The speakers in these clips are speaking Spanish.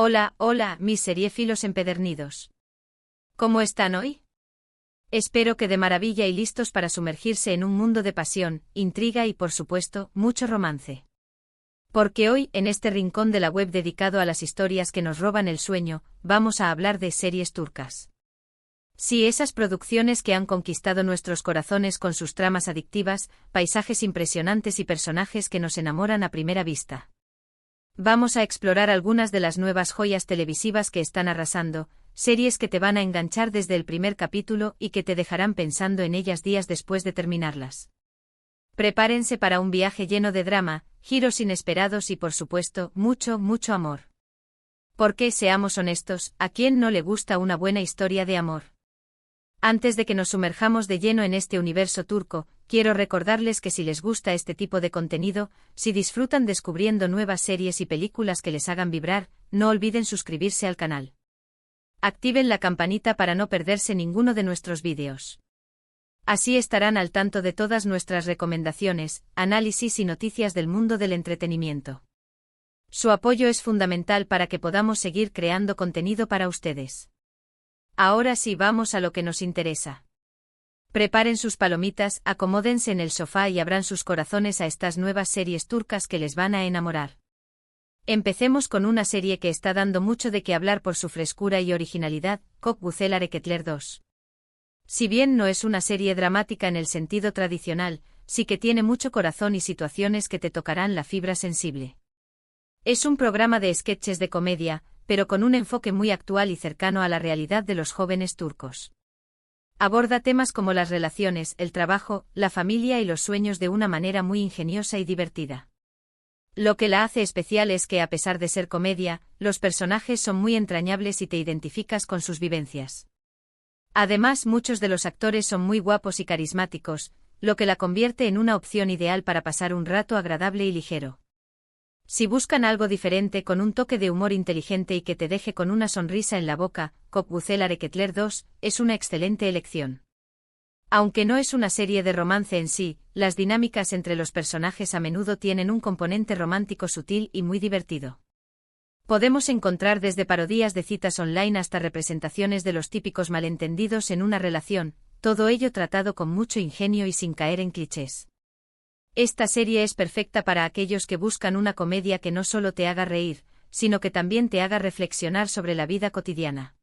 Hola, hola, mis seriéfilos empedernidos. ¿Cómo están hoy? Espero que de maravilla y listos para sumergirse en un mundo de pasión, intriga y, por supuesto, mucho romance. Porque hoy, en este rincón de la web dedicado a las historias que nos roban el sueño, vamos a hablar de series turcas. Sí, esas producciones que han conquistado nuestros corazones con sus tramas adictivas, paisajes impresionantes y personajes que nos enamoran a primera vista. Vamos a explorar algunas de las nuevas joyas televisivas que están arrasando, series que te van a enganchar desde el primer capítulo y que te dejarán pensando en ellas días después de terminarlas. Prepárense para un viaje lleno de drama, giros inesperados y, por supuesto, mucho, mucho amor. Porque, seamos honestos, ¿a quién no le gusta una buena historia de amor? Antes de que nos sumerjamos de lleno en este universo turco, quiero recordarles que si les gusta este tipo de contenido, si disfrutan descubriendo nuevas series y películas que les hagan vibrar, no olviden suscribirse al canal. Activen la campanita para no perderse ninguno de nuestros vídeos. Así estarán al tanto de todas nuestras recomendaciones, análisis y noticias del mundo del entretenimiento. Su apoyo es fundamental para que podamos seguir creando contenido para ustedes. Ahora sí, vamos a lo que nos interesa. Preparen sus palomitas, acomódense en el sofá y abran sus corazones a estas nuevas series turcas que les van a enamorar. Empecemos con una serie que está dando mucho de qué hablar por su frescura y originalidad, Kokbucel Hareketler 2. Si bien no es una serie dramática en el sentido tradicional, sí que tiene mucho corazón y situaciones que te tocarán la fibra sensible. Es un programa de sketches de comedia, pero con un enfoque muy actual y cercano a la realidad de los jóvenes turcos. Aborda temas como las relaciones, el trabajo, la familia y los sueños de una manera muy ingeniosa y divertida. Lo que la hace especial es que, a pesar de ser comedia, los personajes son muy entrañables y te identificas con sus vivencias. Además, muchos de los actores son muy guapos y carismáticos, lo que la convierte en una opción ideal para pasar un rato agradable y ligero. Si buscan algo diferente con un toque de humor inteligente y que te deje con una sonrisa en la boca, Kokbucel Hareketler 2 es una excelente elección. Aunque no es una serie de romance en sí, las dinámicas entre los personajes a menudo tienen un componente romántico sutil y muy divertido. Podemos encontrar desde parodias de citas online hasta representaciones de los típicos malentendidos en una relación, todo ello tratado con mucho ingenio y sin caer en clichés. Esta serie es perfecta para aquellos que buscan una comedia que no solo te haga reír, sino que también te haga reflexionar sobre la vida cotidiana.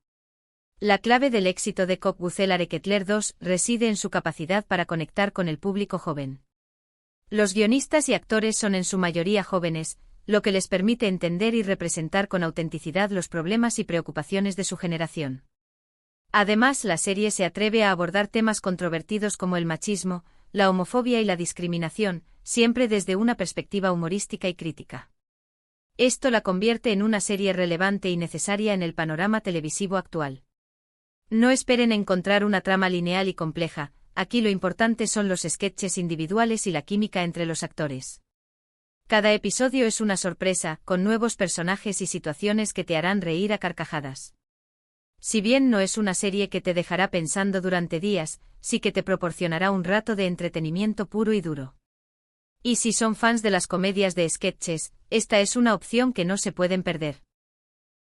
La clave del éxito de Kokbucel Hareketler 2 reside en su capacidad para conectar con el público joven. Los guionistas y actores son en su mayoría jóvenes, lo que les permite entender y representar con autenticidad los problemas y preocupaciones de su generación. Además, la serie se atreve a abordar temas controvertidos como el machismo, la homofobia y la discriminación, siempre desde una perspectiva humorística y crítica. Esto la convierte en una serie relevante y necesaria en el panorama televisivo actual. No esperen encontrar una trama lineal y compleja, aquí lo importante son los sketches individuales y la química entre los actores. Cada episodio es una sorpresa, con nuevos personajes y situaciones que te harán reír a carcajadas. Si bien no es una serie que te dejará pensando durante días, sí que te proporcionará un rato de entretenimiento puro y duro. Y si son fans de las comedias de sketches, esta es una opción que no se pueden perder.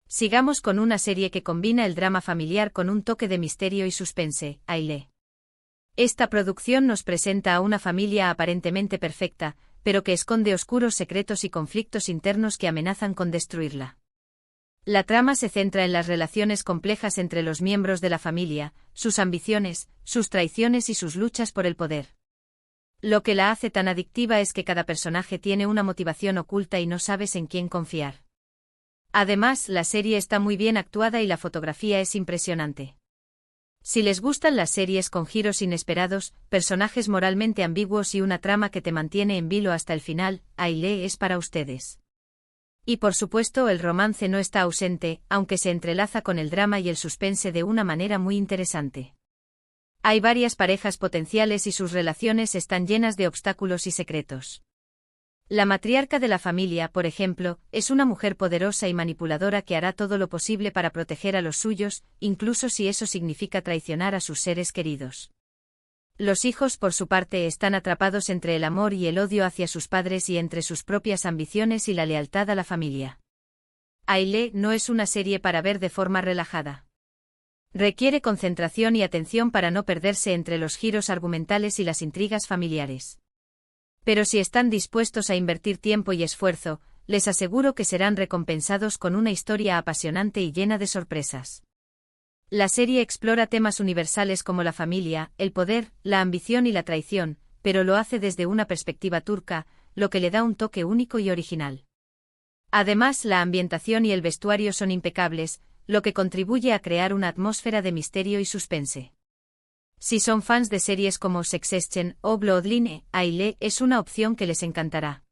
Sigamos con una serie que combina el drama familiar con un toque de misterio y suspense, Aile. Esta producción nos presenta a una familia aparentemente perfecta, pero que esconde oscuros secretos y conflictos internos que amenazan con destruirla. La trama se centra en las relaciones complejas entre los miembros de la familia, sus ambiciones, sus traiciones y sus luchas por el poder. Lo que la hace tan adictiva es que cada personaje tiene una motivación oculta y no sabes en quién confiar. Además, la serie está muy bien actuada y la fotografía es impresionante. Si les gustan las series con giros inesperados, personajes moralmente ambiguos y una trama que te mantiene en vilo hasta el final, Aile es para ustedes. Y por supuesto el romance no está ausente, aunque se entrelaza con el drama y el suspense de una manera muy interesante. Hay varias parejas potenciales y sus relaciones están llenas de obstáculos y secretos. La matriarca de la familia, por ejemplo, es una mujer poderosa y manipuladora que hará todo lo posible para proteger a los suyos, incluso si eso significa traicionar a sus seres queridos. Los hijos, por su parte, están atrapados entre el amor y el odio hacia sus padres y entre sus propias ambiciones y la lealtad a la familia. Aile no es una serie para ver de forma relajada. Requiere concentración y atención para no perderse entre los giros argumentales y las intrigas familiares. Pero si están dispuestos a invertir tiempo y esfuerzo, les aseguro que serán recompensados con una historia apasionante y llena de sorpresas. La serie explora temas universales como la familia, el poder, la ambición y la traición, pero lo hace desde una perspectiva turca, lo que le da un toque único y original. Además, la ambientación y el vestuario son impecables, lo que contribuye a crear una atmósfera de misterio y suspense. Si son fans de series como Succession o Bloodline, Aile es una opción que les encantará.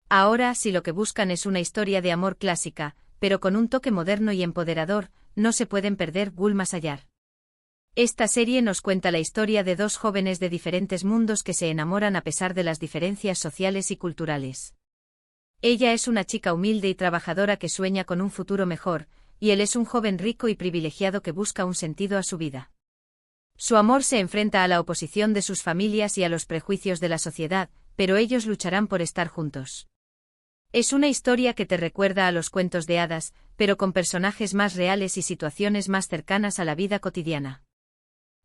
Ahora, si lo que buscan es una historia de amor clásica, pero con un toque moderno y empoderador, no se pueden perder Gul Masayar. Esta serie nos cuenta la historia de dos jóvenes de diferentes mundos que se enamoran a pesar de las diferencias sociales y culturales. Ella es una chica humilde y trabajadora que sueña con un futuro mejor, y él es un joven rico y privilegiado que busca un sentido a su vida. Su amor se enfrenta a la oposición de sus familias y a los prejuicios de la sociedad, pero ellos lucharán por estar juntos. Es una historia que te recuerda a los cuentos de hadas, pero con personajes más reales y situaciones más cercanas a la vida cotidiana.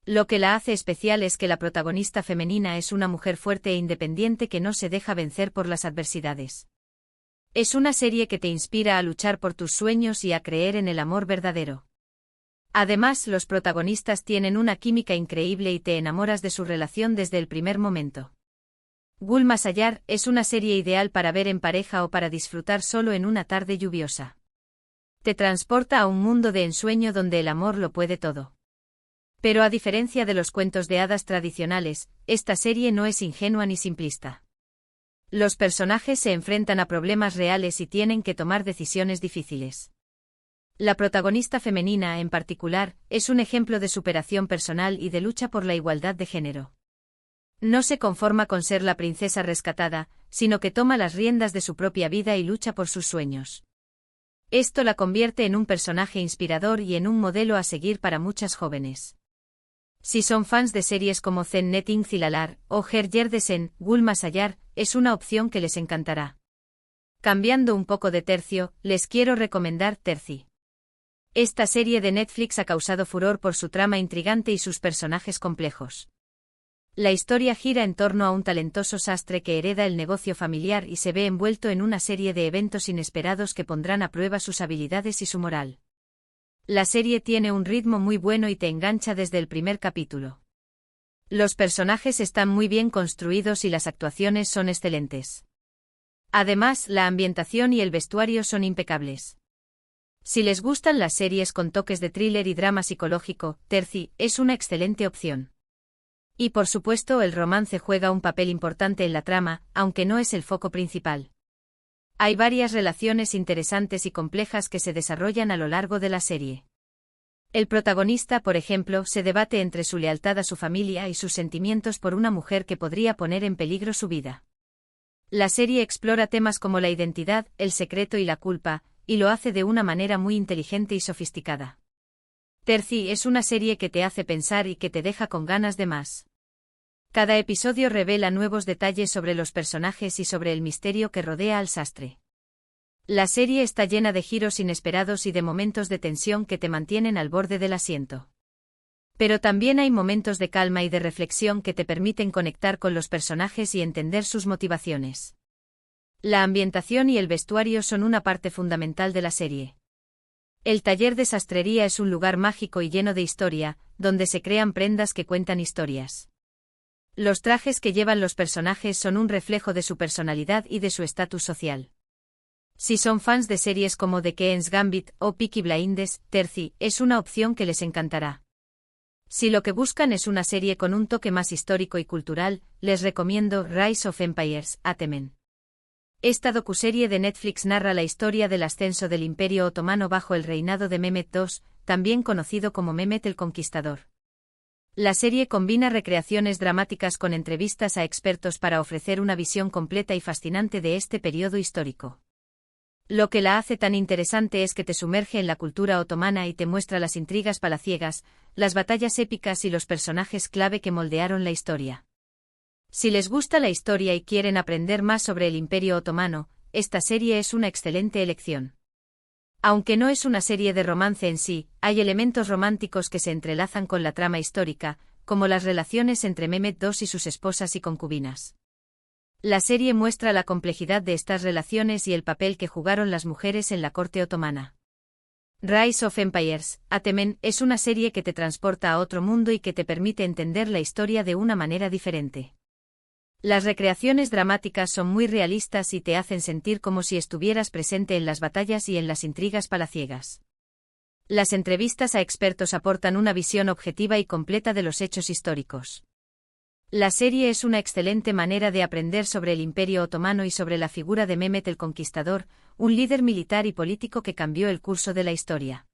Lo que la hace especial es que la protagonista femenina es una mujer fuerte e independiente que no se deja vencer por las adversidades. Es una serie que te inspira a luchar por tus sueños y a creer en el amor verdadero. Además, los protagonistas tienen una química increíble y te enamoras de su relación desde el primer momento. Gul Masayar es una serie ideal para ver en pareja o para disfrutar solo en una tarde lluviosa. Te transporta a un mundo de ensueño donde el amor lo puede todo. Pero a diferencia de los cuentos de hadas tradicionales, esta serie no es ingenua ni simplista. Los personajes se enfrentan a problemas reales y tienen que tomar decisiones difíciles. La protagonista femenina, en particular, es un ejemplo de superación personal y de lucha por la igualdad de género. No se conforma con ser la princesa rescatada, sino que toma las riendas de su propia vida y lucha por sus sueños. Esto la convierte en un personaje inspirador y en un modelo a seguir para muchas jóvenes. Si son fans de series como Cennetin Zilalar o Her Yerdesen, Gul Masayar es una opción que les encantará. Cambiando un poco de tercio, les quiero recomendar Terci. Esta serie de Netflix ha causado furor por su trama intrigante y sus personajes complejos. La historia gira en torno a un talentoso sastre que hereda el negocio familiar y se ve envuelto en una serie de eventos inesperados que pondrán a prueba sus habilidades y su moral. La serie tiene un ritmo muy bueno y te engancha desde el primer capítulo. Los personajes están muy bien construidos y las actuaciones son excelentes. Además, la ambientación y el vestuario son impecables. Si les gustan las series con toques de thriller y drama psicológico, Terci es una excelente opción. Y por supuesto el romance juega un papel importante en la trama, aunque no es el foco principal. Hay varias relaciones interesantes y complejas que se desarrollan a lo largo de la serie. El protagonista, por ejemplo, se debate entre su lealtad a su familia y sus sentimientos por una mujer que podría poner en peligro su vida. La serie explora temas como la identidad, el secreto y la culpa, y lo hace de una manera muy inteligente y sofisticada. Terci es una serie que te hace pensar y que te deja con ganas de más. Cada episodio revela nuevos detalles sobre los personajes y sobre el misterio que rodea al sastre. La serie está llena de giros inesperados y de momentos de tensión que te mantienen al borde del asiento. Pero también hay momentos de calma y de reflexión que te permiten conectar con los personajes y entender sus motivaciones. La ambientación y el vestuario son una parte fundamental de la serie. El taller de sastrería es un lugar mágico y lleno de historia, donde se crean prendas que cuentan historias. Los trajes que llevan los personajes son un reflejo de su personalidad y de su estatus social. Si son fans de series como The Queen's Gambit o Peaky Blinders, Terci es una opción que les encantará. Si lo que buscan es una serie con un toque más histórico y cultural, les recomiendo Rise of Empires, Atemen. Esta docuserie de Netflix narra la historia del ascenso del Imperio Otomano bajo el reinado de Mehmet II, también conocido como Mehmet el Conquistador. La serie combina recreaciones dramáticas con entrevistas a expertos para ofrecer una visión completa y fascinante de este periodo histórico. Lo que la hace tan interesante es que te sumerge en la cultura otomana y te muestra las intrigas palaciegas, las batallas épicas y los personajes clave que moldearon la historia. Si les gusta la historia y quieren aprender más sobre el Imperio Otomano, esta serie es una excelente elección. Aunque no es una serie de romance en sí, hay elementos románticos que se entrelazan con la trama histórica, como las relaciones entre Mehmet II y sus esposas y concubinas. La serie muestra la complejidad de estas relaciones y el papel que jugaron las mujeres en la corte otomana. Rise of Empires, Atemen, es una serie que te transporta a otro mundo y que te permite entender la historia de una manera diferente. Las recreaciones dramáticas son muy realistas y te hacen sentir como si estuvieras presente en las batallas y en las intrigas palaciegas. Las entrevistas a expertos aportan una visión objetiva y completa de los hechos históricos. La serie es una excelente manera de aprender sobre el Imperio Otomano y sobre la figura de Mehmet el Conquistador, un líder militar y político que cambió el curso de la historia.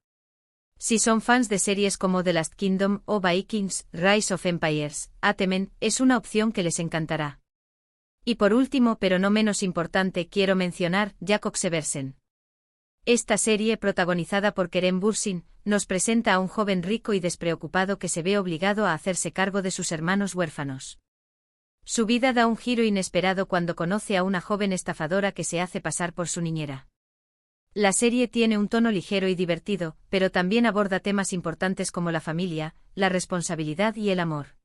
Si son fans de series como The Last Kingdom o Vikings, Rise of Empires, Atemen, es una opción que les encantará. Y por último, pero no menos importante, quiero mencionar Jacob Seversen. Esta serie, protagonizada por Kerem Bürsin, nos presenta a un joven rico y despreocupado que se ve obligado a hacerse cargo de sus hermanos huérfanos. Su vida da un giro inesperado cuando conoce a una joven estafadora que se hace pasar por su niñera. La serie tiene un tono ligero y divertido, pero también aborda temas importantes como la familia, la responsabilidad y el amor.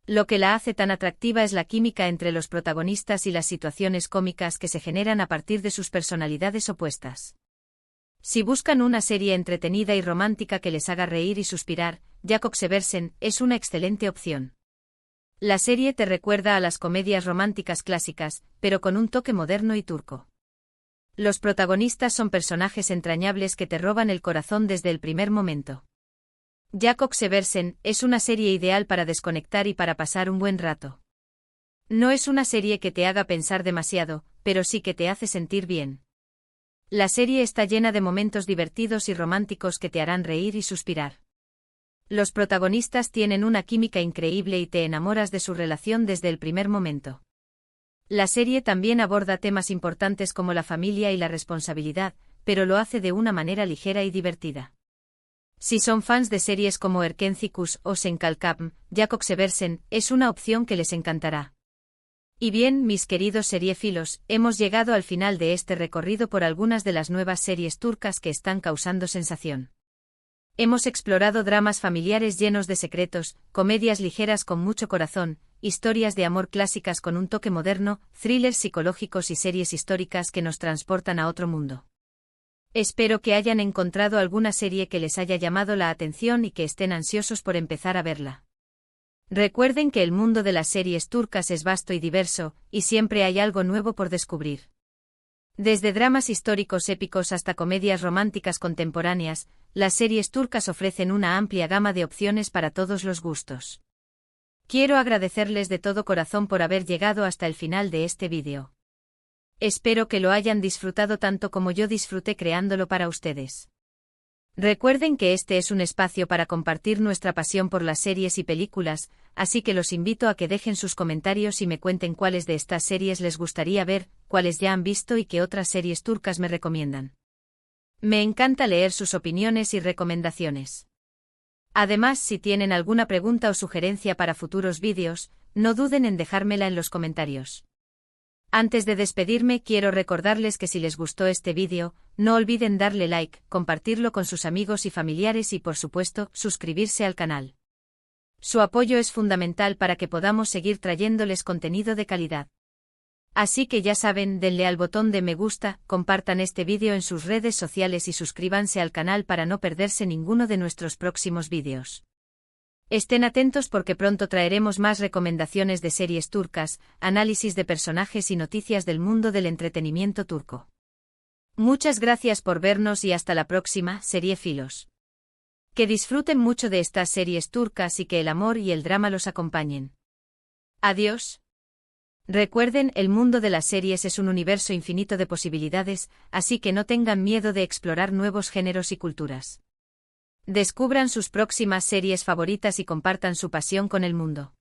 Lo que la hace tan atractiva es la química entre los protagonistas y las situaciones cómicas que se generan a partir de sus personalidades opuestas. Si buscan una serie entretenida y romántica que les haga reír y suspirar, Jacob Seversen es una excelente opción. La serie te recuerda a las comedias románticas clásicas, pero con un toque moderno y turco. Los protagonistas son personajes entrañables que te roban el corazón desde el primer momento. Jacob Seversen es una serie ideal para desconectar y para pasar un buen rato. No es una serie que te haga pensar demasiado, pero sí que te hace sentir bien. La serie está llena de momentos divertidos y románticos que te harán reír y suspirar. Los protagonistas tienen una química increíble y te enamoras de su relación desde el primer momento. La serie también aborda temas importantes como la familia y la responsabilidad, pero lo hace de una manera ligera y divertida. Si son fans de series como Erkencikus o Senkalkapm, Jacob Seversen es una opción que les encantará. Y bien, mis queridos seriefilos, hemos llegado al final de este recorrido por algunas de las nuevas series turcas que están causando sensación. Hemos explorado dramas familiares llenos de secretos, comedias ligeras con mucho corazón, historias de amor clásicas con un toque moderno, thrillers psicológicos y series históricas que nos transportan a otro mundo. Espero que hayan encontrado alguna serie que les haya llamado la atención y que estén ansiosos por empezar a verla. Recuerden que el mundo de las series turcas es vasto y diverso, y siempre hay algo nuevo por descubrir. Desde dramas históricos épicos hasta comedias románticas contemporáneas, las series turcas ofrecen una amplia gama de opciones para todos los gustos. Quiero agradecerles de todo corazón por haber llegado hasta el final de este vídeo. Espero que lo hayan disfrutado tanto como yo disfruté creándolo para ustedes. Recuerden que este es un espacio para compartir nuestra pasión por las series y películas, así que los invito a que dejen sus comentarios y me cuenten cuáles de estas series les gustaría ver, cuáles ya han visto y qué otras series turcas me recomiendan. Me encanta leer sus opiniones y recomendaciones. Además, si tienen alguna pregunta o sugerencia para futuros vídeos, no duden en dejármela en los comentarios. Antes de despedirme, quiero recordarles que si les gustó este vídeo, no olviden darle like, compartirlo con sus amigos y familiares y por supuesto, suscribirse al canal. Su apoyo es fundamental para que podamos seguir trayéndoles contenido de calidad. Así que ya saben, denle al botón de me gusta, compartan este vídeo en sus redes sociales y suscríbanse al canal para no perderse ninguno de nuestros próximos vídeos. Estén atentos porque pronto traeremos más recomendaciones de series turcas, análisis de personajes y noticias del mundo del entretenimiento turco. Muchas gracias por vernos y hasta la próxima, seriefilos. Que disfruten mucho de estas series turcas y que el amor y el drama los acompañen. Adiós. Recuerden, el mundo de las series es un universo infinito de posibilidades, así que no tengan miedo de explorar nuevos géneros y culturas. Descubran sus próximas series favoritas y compartan su pasión con el mundo.